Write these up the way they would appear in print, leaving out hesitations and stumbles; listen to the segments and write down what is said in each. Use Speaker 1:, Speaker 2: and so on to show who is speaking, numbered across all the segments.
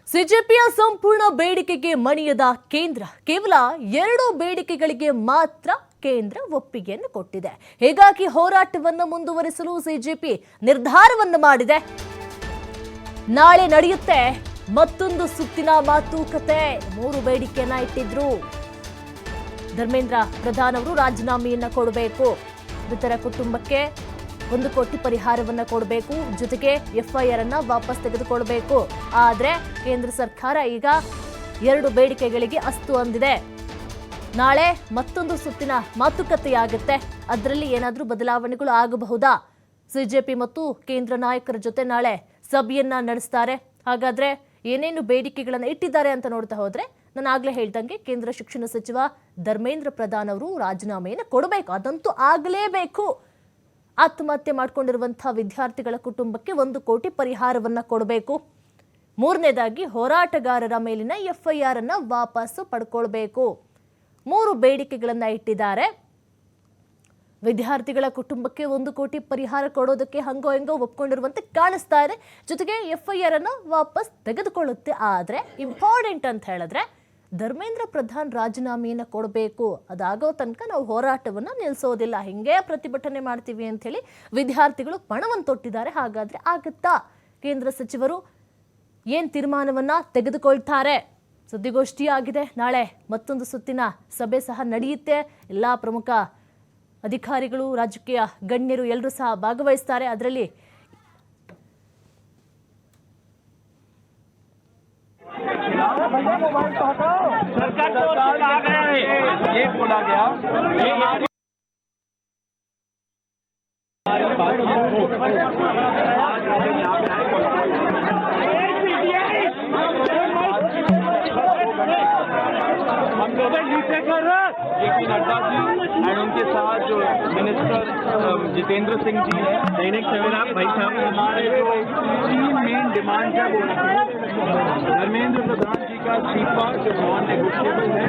Speaker 1: ಸಿಜೆಪಿಯ ಸಂಪೂರ್ಣ ಬೇಡಿಕೆಗೆ ಮಣಿಯದ ಕೇಂದ್ರ ಕೇವಲ 2 ಬೇಡಿಕೆಗಳಿಗೆ ಮಾತ್ರ ಕೇಂದ್ರ ಒಪ್ಪಿಗೆಯನ್ನು ಕೊಟ್ಟಿದೆ. ಹೀಗಾಗಿ ಹೋರಾಟವನ್ನು ಮುಂದುವರಿಸಲು ಸಿಜೆಪಿ ನಿರ್ಧಾರವನ್ನು ಮಾಡಿದೆ. ನಾಳೆ ನಡೆಯುತ್ತೆ ಮತ್ತೊಂದು ಸುತ್ತಿನ ಮಾತುಕತೆ. 3 ಬೇಡಿಕೆಯನ್ನ ಇಟ್ಟಿದ್ರು. ಧರ್ಮೇಂದ್ರ ಪ್ರಧಾನ್ ಅವರು ರಾಜೀನಾಮೆಯನ್ನ ಕೊಡಬೇಕು, ಮೃತರ ಕುಟುಂಬಕ್ಕೆ 1 ಕೋಟಿ ಪರಿಹಾರವನ್ನ ಕೊಡಬೇಕು, ಜೊತೆಗೆ ಎಫ್ಐಆರ್ ಅನ್ನ ವಾಪಸ್ ತೆಗೆದುಕೊಳ್ಳಬೇಕು. ಆದ್ರೆ ಕೇಂದ್ರ ಸರ್ಕಾರ ಈಗ 2 ಬೇಡಿಕೆಗಳಿಗೆ ಅಸ್ತು ಅಂದಿದೆ. ನಾಳೆ ಮತ್ತೊಂದು ಸುತ್ತಿನ ಮಾತುಕತೆಯಾಗುತ್ತೆ. ಅದರಲ್ಲಿ ಏನಾದರೂ ಬದಲಾವಣೆಗಳು ಆಗಬಹುದಾ? ಸಿಜೆಪಿ ಮತ್ತು ಕೇಂದ್ರ ನಾಯಕರ ಜೊತೆ ನಾಳೆ ಸಭೆಯನ್ನ ನಡೆಸ್ತಾರೆ. ಹಾಗಾದ್ರೆ ಏನೇನು ಬೇಡಿಕೆಗಳನ್ನು ಇಟ್ಟಿದ್ದಾರೆ ಅಂತ ನೋಡ್ತಾ ಹೋದ್ರೆ, ನಾನು ಆಗ್ಲೇ ಹೇಳ್ದಂಗೆ ಕೇಂದ್ರ ಶಿಕ್ಷಣ ಸಚಿವ ಧರ್ಮೇಂದ್ರ ಪ್ರಧಾನ್ ಅವರು ರಾಜೀನಾಮೆಯನ್ನು ಕೊಡಬೇಕು, ಅದಂತೂ ಆಗಲೇಬೇಕು. ಆತ್ಮಹತ್ಯೆ ಮಾಡಿಕೊಂಡಿರುವಂತಹ ವಿದ್ಯಾರ್ಥಿಗಳ ಕುಟುಂಬಕ್ಕೆ 1 ಕೋಟಿ ಪರಿಹಾರವನ್ನ ಕೊಡಬೇಕು. 3ನೇದಾಗಿ ಹೋರಾಟಗಾರರ ಮೇಲಿನ ಎಫ್ಐಆರ್ ಅನ್ನ ವಾಪಸ್ಸು ಪಡ್ಕೊಳ್ಬೇಕು. 3 ಬೇಡಿಕೆಗಳನ್ನ ಇಟ್ಟಿದ್ದಾರೆ. ವಿದ್ಯಾರ್ಥಿಗಳ ಕುಟುಂಬಕ್ಕೆ 1 ಕೋಟಿ ಪರಿಹಾರ ಕೊಡೋದಕ್ಕೆ ಹಂಗೋ ಹೆಂಗೋ ಒಪ್ಕೊಂಡಿರುವಂತೆ ಕಾಣಿಸ್ತಾ ಇದೆ. ಜೊತೆಗೆ ಎಫ್ಐಆರ್ ಅನ್ನ ವಾಪಸ್ ತೆಗೆದುಕೊಳ್ಳುತ್ತೆ. ಆದ್ರೆ ಇಂಪಾರ್ಟೆಂಟ್ ಅಂತ ಹೇಳಿದ್ರೆ ಧರ್ಮೇಂದ್ರ ಪ್ರಧಾನ್ ರಾಜೀನಾಮೆಯನ್ನು ಕೊಡಬೇಕು. ಅದಾಗೋ ತನಕ ನಾವು ಹೋರಾಟವನ್ನ ನಿಲ್ಲಿಸೋದಿಲ್ಲ, ಹಿಂಗೆ ಪ್ರತಿಭಟನೆ ಮಾಡ್ತೀವಿ ಅಂತ ಹೇಳಿ ವಿದ್ಯಾರ್ಥಿಗಳು ಪಣವನ್ನು ತೊಟ್ಟಿದ್ದಾರೆ. ಹಾಗಾದ್ರೆ ಆಗುತ್ತಾ? ಕೇಂದ್ರ ಸಚಿವರು ಏನ್ ತೀರ್ಮಾನವನ್ನ ತೆಗೆದುಕೊಳ್ತಾರೆ? ಸುದ್ದಿಗೋಷ್ಠಿ ಆಗಿದೆ. ನಾಳೆ ಮತ್ತೊಂದು ಸುತ್ತಿನ ಸಭೆ ಸಹ ನಡೆಯುತ್ತೆ. ಎಲ್ಲಾ ಪ್ರಮುಖ ಅಧಿಕಾರಿಗಳು, ರಾಜಕೀಯ ಗಣ್ಯರು ಎಲ್ಲರೂ ಸಹ ಭಾಗವಹಿಸ್ತಾರೆ. ಅದರಲ್ಲಿ
Speaker 2: ये बोला गया जेपी नड्डा जी एंड उनके साथ जो मिनिस्टर जितेंद्र सिंह जी हैं, दैनिक सवेरा भाई साहब, हमारे जो 3 मेन डिमांड है वो धर्मेंद्र प्रधान जी का इस्तीफा जो नॉन नेगोशिएबल है,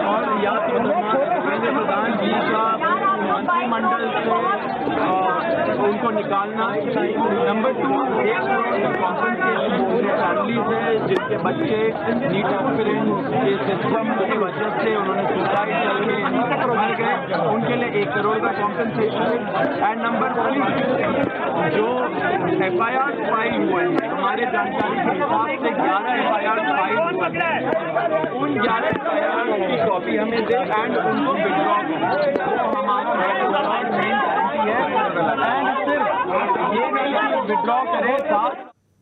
Speaker 2: और या तो धर्मेंद्र प्रधान जी का मंत्रिमंडल से उनको निकालना। नंबर 2, 1 करोड़ कॉम्पनसेशन फैमिलीज है जिनके बच्चे नीट एस्पिरेंट के सिस्टम की वजह से उन्होंने सुसाइड करके मर गए, उनके लिए 1 करोड़ का कॉम्पनसेशन। एंड नंबर 3, जो एफआईआर फाइल हुए हैं, हमारे जानकारी के हिसाब से 11 एफआईआर फाइल हुए हैं, उन 11 एफआईआर की कॉपी हमें दे एंड उनको विड्रॉ हमारा मेन गारंटी है। एंड सिर्फ ये नहीं विड्रॉ करें, साथ